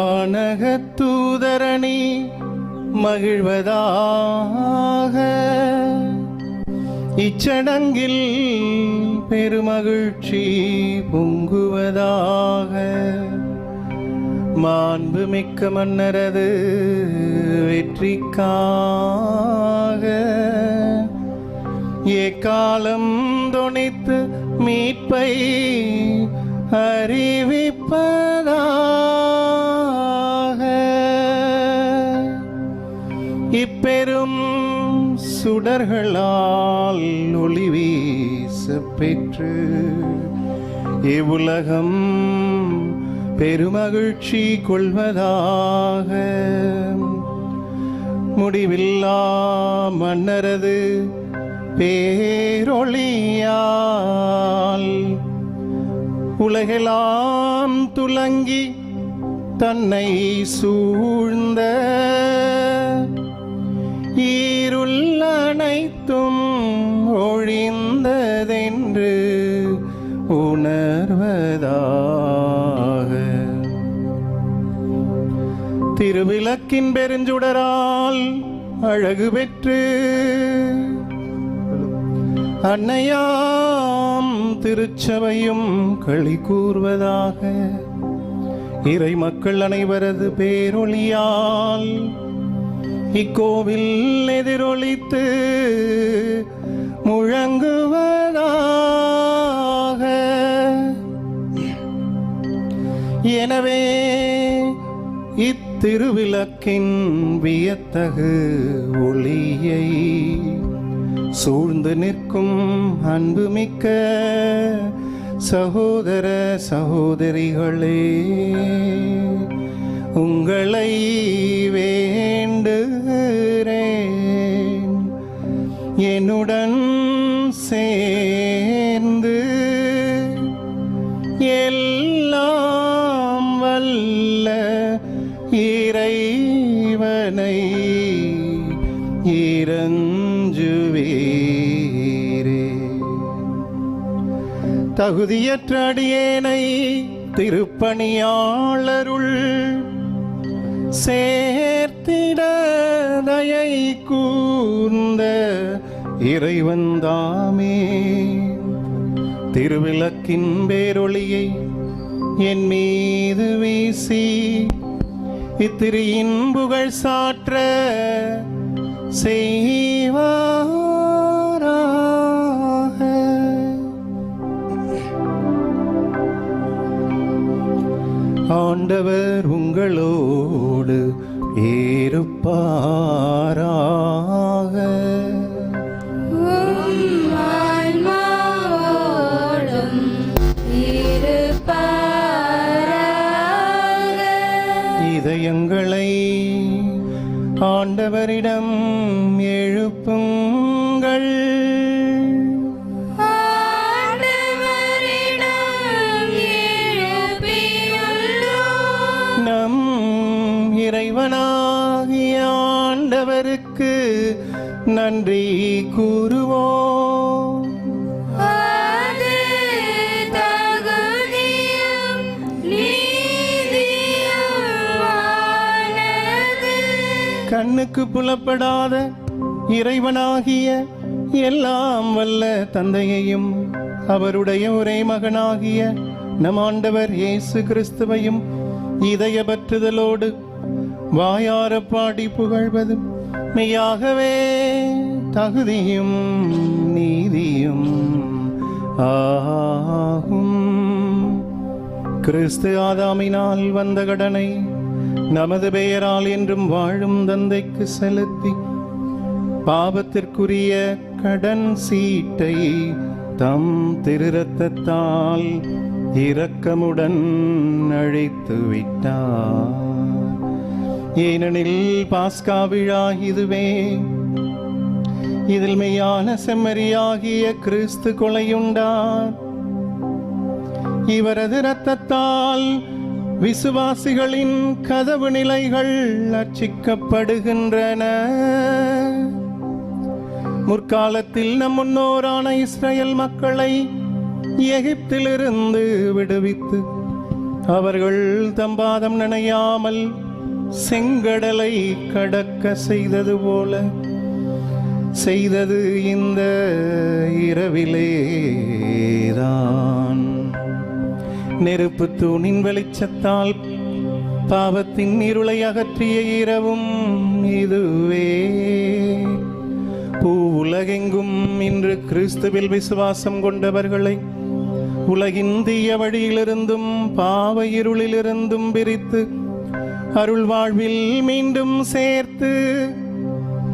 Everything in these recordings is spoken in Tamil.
வானகத் தூதரணி மகிழ்வதாக. இச்சடங்கில் பெருமகிழ்ச்சி பொங்குவதாக. மாண்புமிக்க மன்னரது வெற்றிக்காக எக்காலம் தொனித்து மீட்பை அறிவிப்பதாக. இப்பெரும் சுடர்களால் ஒளி வீச பெற்று இவ்வுலகம் பெருமகிழ்ச்சி கொள்வதாக. முடிவில்லா மன்னரது பேரொளியால் உலகெல்லாம் துலங்கி தன்னை சூழ்ந்த இருள் அனைத்தும் ஒழிந்ததென்று உணர்வதாக. திருவிளக்கின் பெருஞ்சுடரால் அழகு பெற்று அன்னையாம் திருச்சபையும் களி கூர்வதாக. இறை மக்கள் அனைவரது பேரொளியால் இக்கோவில் எதிரொலித்து முழங்குவதாக. எனவே இத்திருவிளக்கின் வியத்தகு ஒளியை சூழ்ந்து நிற்கும் அன்புமிக்க சகோதர சகோதரிகளே, உங்களை வேண்டுகிறேன், என்னுடன் சேர்ந்து எல்லாம் வல்ல இறைவனை இறைஞ்சுவீரே. தகுதியற்ற அடியேனை திருப்பணியாளருள் சேர்த்திட தயை கூர்ந்த இறைவந்தாமே திருவிளக்கின் பேரொளியை என் மீது வீசி இத்திரியின் புகழ் சாற்ற செய்வாராக. ஆண்டவர் உங்களோடு இருப்பாராக. இதயங்களை ஆண்டவரிடம் எழுப்புங்கள். நம் இறைவனாகிய ஆண்டவருக்கு நன்றி கூறுவோம். கண்ணுக்கு புலப்படாத இறைவனாகிய எல்லாம் வல்ல தந்தையையும் அவருடைய ஒரே மகனாகிய நம் ஆண்டவர் இயேசு கிறிஸ்துவையும் இதய பற்றுதலோடு வாயார பாடி புகழ்வதும் மெய்யாகவே தகுதியும் நீதியும் ஆகும். கிறிஸ்து ஆதாமினால் வந்த கடனை நமது பெயரால் என்றும் வாழும் தந்தைக்கு செலுத்தி பாவத்திற்குரிய கடன் சீட்டை தம் திருரத்தத்தால் இரக்கமுடன் அழைத்து விட்டார். ஏனெனில் பாஸ்கா விழா இதுவே. இதில் மெய்யான செம்மறியாகிய கிறிஸ்து கொலையுண்டார். இவரது இரத்தத்தால் விசுவாசிகளின் கதவு நிலைகள் அர்ச்சிக்கப்படுகின்றன. முற்காலத்தில் நம் முன்னோரான இஸ்ரேல் மக்களை எகிப்திலிருந்து விடுவித்து அவர்கள் தம் பாதம் நனையாமல் செங்கடலை கடக்க செய்தது போல செய்தது இந்த இரவிலேதான். நெருப்பு தூணின் வெளிச்சத்தால் பாவத்தின் இருளை அகற்றிய இரவும் இதுவே. உலகெங்கும் இன்று கிறிஸ்துவில் விசுவாசம் கொண்டவர்களை உலகின் தீய வழியிலிருந்தும் பாவ இருளிலிருந்தும் பிரித்து அருள் வாழ்வில் மீண்டும் சேர்த்து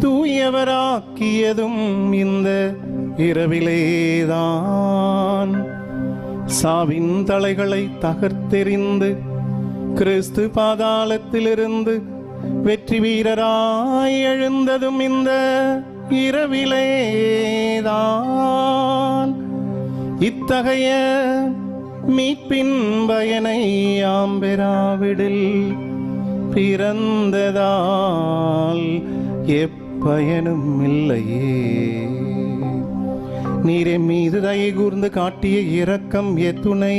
தூயவராக்கியதும் இந்த இரவிலேதான். சாவின் தலைகளை தகர்த்தெறிந்து கிறிஸ்து பாதாளத்திலிருந்து வெற்றி வீரராய் எழுந்ததும் இந்த இரவிலேதான். இத்தகைய மீட்பின் பயனை யாம் பெறாவிடில் பிறந்ததால் எப்பயனும் இல்லையே. நீரே மீது தயை கூர்ந்து காட்டிய இரக்கம் எத்துணை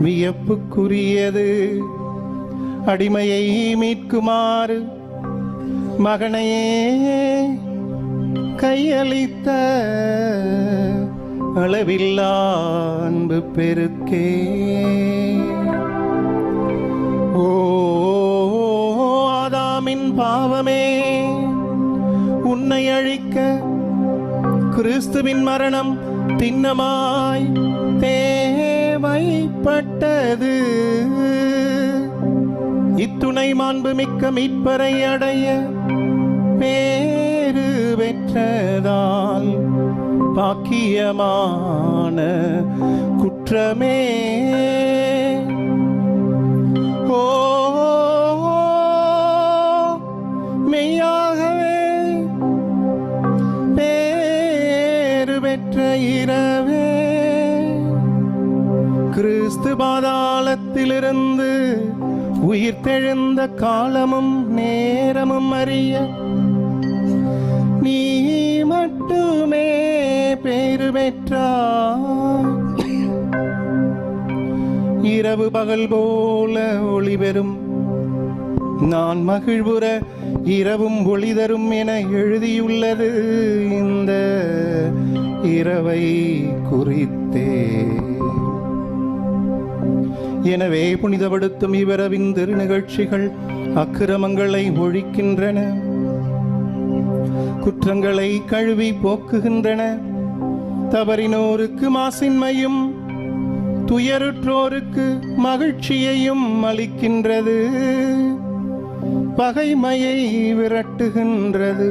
வியப்புக்குரியது. அடிமையை மீட்குமாறு மகனையே கையளித்த அளவில்லா அன்பு பெருக்கே. ஓ ஆதாமின் பாவமே, உன்னை அழிக்க கிறிஸ்துவின் மரணம் திண்ணமாய் தேவைப்பட்டது. இத்துணை மாண்பு மிக்க மீட்பரை அடைய பேறு பெற்றதால் பாக்கியமான குற்றமே. ஓ மெய்யாகவே பேறு பெற்ற இரவே, கிறிஸ்து பாதாளத்திலிருந்து உயிர் தெழுந்த காலமும் நேரமும் அறிய நீ மட்டுமே பேறு பெற்றாய். இரவு பகல் போல ஒளி பெறும் நான் மகிழ்வுற இரவும் ஒளி தரும் என எழுதியுள்ளது இந்த இரவை குறித்தே. எனவே புனிதப்படுத்தும் இவரவின் திருநிகழ்ச்சிகள் அக்கிரமங்களை ஒழிக்கின்றன, குற்றங்களை கழுவி போக்குகின்றன, தவறினோருக்கு மாசின்மையும் துயருற்றோருக்கு மகிழ்ச்சியையும் அளிக்கின்றது, பகைமையை விரட்டுகின்றது,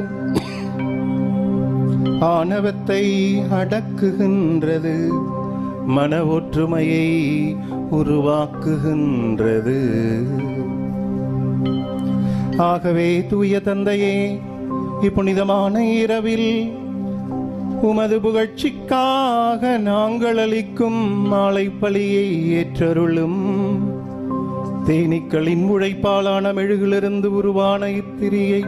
ஆணவத்தை அடக்குகின்றது, மன ஒற்றுமையை உருவாக்குகின்றது. ஆகவே தூய தந்தையே, இப்புனிதமான இரவில் உமது புகழ்ச்சிக்காக நாங்கள் அளிக்கும் மாலை பலியை ஏற்றருளும். தேனீக்களின் உழைப்பாலான மெழுகிலிருந்து உருவான இத்திரியை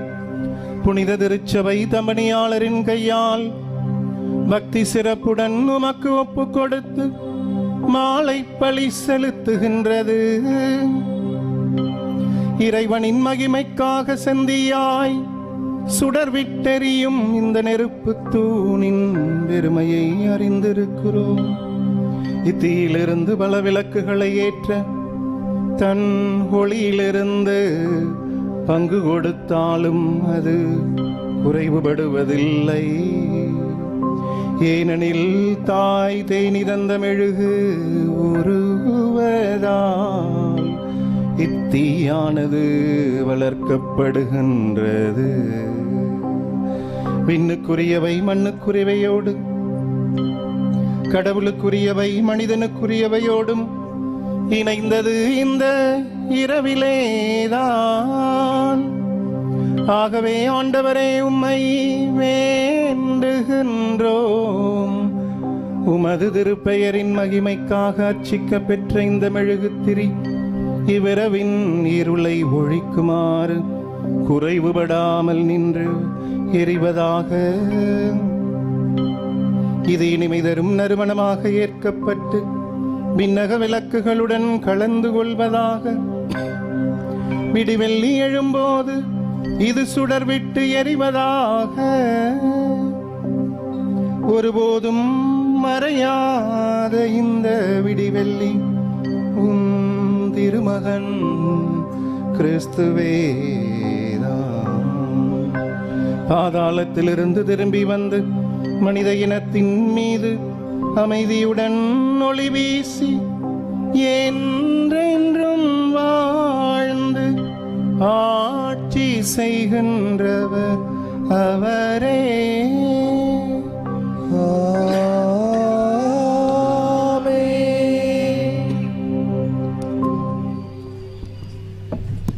புனித திருச்சபை தம்பணியாளரின் கையால் பக்தி சிறப்புடன் உமக்கு ஒப்பு கொடுத்து மாலை பலி செலுத்துகின்றது. இறைவனின் மகிமைக்காக செந்தியாய் சுடர்விட்டெறியும் இந்த நெருப்பு தூணின் பெருமையை அறிந்திருக்கிறோம். இத்தீயிலிருந்து பல விளக்குகளை ஏற்ற தன் ஒளியிலிருந்து பங்கு கொடுத்தாலும் அது குறைவுபடுவதில்லை. ஏனெனில் தாய் தேனிறந்த மெழுகு உருவதால் இத்தீயானது வளர்க்கப்படுகின்றது. விண்ணுக்குரியவை மண்ணுக்குரியவையோடு, கடவுளுக்குரியவை மனிதனுக்குரியவையோடும் இணைந்தது இந்த இரவிலேதான். ஆகவே ஆண்டவரே, உம்மை வேண்டுகின்றோம். உமது திருப்பெயரின் மகிமைக்காக அர்ச்சிக்க பெற்ற இந்த மெழுகுத்திரி இவ்விரவின் இருளை ஒழிக்குமாறு குறைவுபடாமல் நின்று எரிவதாக. இது இனிமை தரும் நறுமணமாக ஏற்கப்பட்டு விண்ணக விளக்குகளுடன் கலந்து கொள்வதாக. விடிவெள்ளி எழும்போது இது சுடர் விட்டு எரிவதாக. ஒருபோதும் மறையாத இந்த விடிவெள்ளி உம் திருமகன் கிறிஸ்துவேதான். பாதாளத்திலிருந்து திரும்பி வந்து மனித இனத்தின் மீது அமைதியுடன் ஒளி வீசி என்றென்றும் வாழ்ந்து ஆட்சி செய்கின்றவர் அவரே.